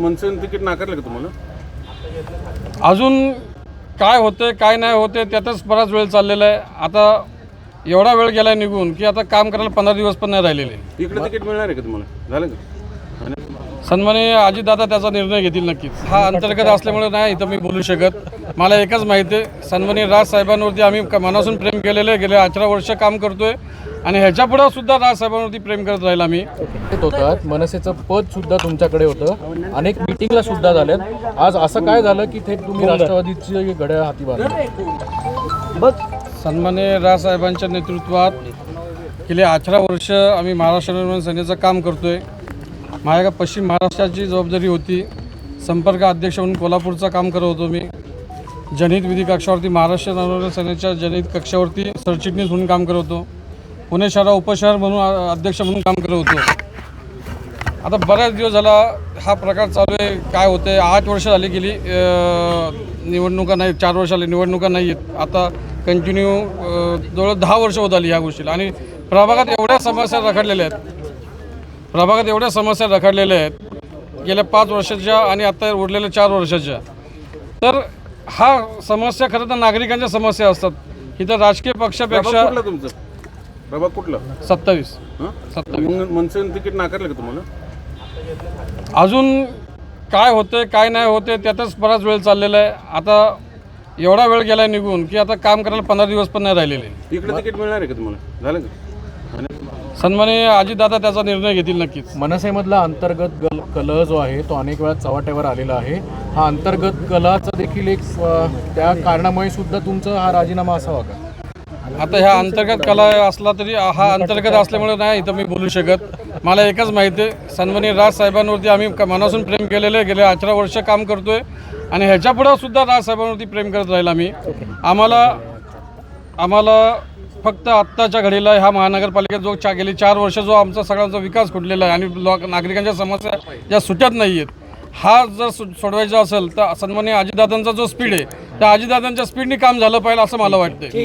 मनसेने ticket नाकारलं का तुम्हाला? अजून काय होते काय नाही होते त्यातच बराच वेळ चाललेला आहे. आता एवढा वेळ गेला निघून की आता काम करायला 15 दिवस पण नाही राहिलेले. इकडे तिकीट मिळणार आहे का तुम्हाला? झालं का? आणि सन्माननीय अजितदादा त्याचा निर्णय घेतील नक्कीच. हा अंतर्गत असल्यामुळे नाही इथं मी बोलू शकत. मला एकच माहिती आहे, सन्माननीय राजसाहेबांवरती आम्ही मनापासून प्रेम केलेलं आहे. गेले 18 वर्ष काम करतोय आणि ह्याच्यापुढं सुद्धा राजसाहेबांवरती प्रेम करत राहील आम्ही. होतात मनसेचं पद सुद्धा तुमच्याकडे होतं, अनेक मिटिंगला सुद्धा झाल्यात. आज असं काय झालं की थेट तुम्ही राष्ट्रवादीची घड्याळ हाती बांधली? सन्माननीय राजसाहेबांच्या नेतृत्वात गेले 18 वर्ष आम्ही महाराष्ट्र नवनिर्माण सेनेचं काम करतोय. माझ्या पश्चिम महाराष्ट्राची जबाबदारी होती. संपर्क अध्यक्ष म्हणून कोल्हापूरचं काम करत होतो मी. जनहित विधी कक्षावरती महाराष्ट्र नवनिर्माण सेनेच्या जनहित कक्षावरती सरचिटणीस म्हणून काम करत होतो. पुणे शहर उपशहर म्हणून अध्यक्ष म्हणून काम करत होतो. आता बऱ्याच दिवस झाला हा प्रकार चालू आहे. काय होते 8 वर्ष झाली गेली निवडणुका नाही, 4 वर्ष झाली निवडणुका नाही आहेत. आता कंटिन्यू जवळ 10 वर्ष होत आली ह्या गोष्टीला. आणि प्रभागात एवढ्या समस्या रखडलेल्या आहेत गेल्या 5 वर्षाच्या आणि आता उरलेल्या 4 वर्षाच्या. तर हा समस्या खरं तर नागरिकांच्या समस्या असतात. इथं राजकीय पक्षापेक्षा तुमचं प्रभाग कुठला? 27. मग मनसेने तिकीट नाकारलं का तुम्हाला? अजून काय होते काय नाही होते त्यातच बराच वेळ चाललेला आहे. आता एवढा वेळ गेला निघून की आता काम करायला 15 दिवस पण नाही राहिलेले. इकडे तिकीट मिळणार आहे का तुम्हाला? झालं का? आणि सन्माननीय अजितदादा त्याचा निर्णय घेतील नक्कीच. मनसेमधला अंतर्गत कलह जो आहे तो अनेक वेळा चव्हाट्यावर आलेला आहे. हा अंतर्गत कलहाचा देखील एक त्या कारणामुळे सुद्धा तुमचा हा राजीनामा असावा का? आता ह्या अंतर्गत कला असला तरी हा अंतर्गत असल्यामुळे नाही इथं मी बोलू शकत. मला एकच माहिती आहे, सन्माननीय राजसाहेबांवरती आम्ही मनापासून प्रेम केलेलं आहे. गेले 18 वर्ष काम करतोय आणि ह्याच्यापुढं सुद्धा राजसाहेबांवरती प्रेम करत राहील आम्ही. आम्हाला फक्त आत्ताच्या घडीला ह्या महानगरपालिकेत जो गेली 4 वर्ष जो आमचा सगळ्यांचा विकास घडलेला आहे आणि नागरिकांच्या समस्या ज्या सुटत नाही आहेत, हा जर सोडवायचा असेल तर सन्माननीय अजितदादांचा जो स्पीड आहे त्या अजितदादांच्या स्पीडने काम झालं पाहिजे असं मला वाटतं.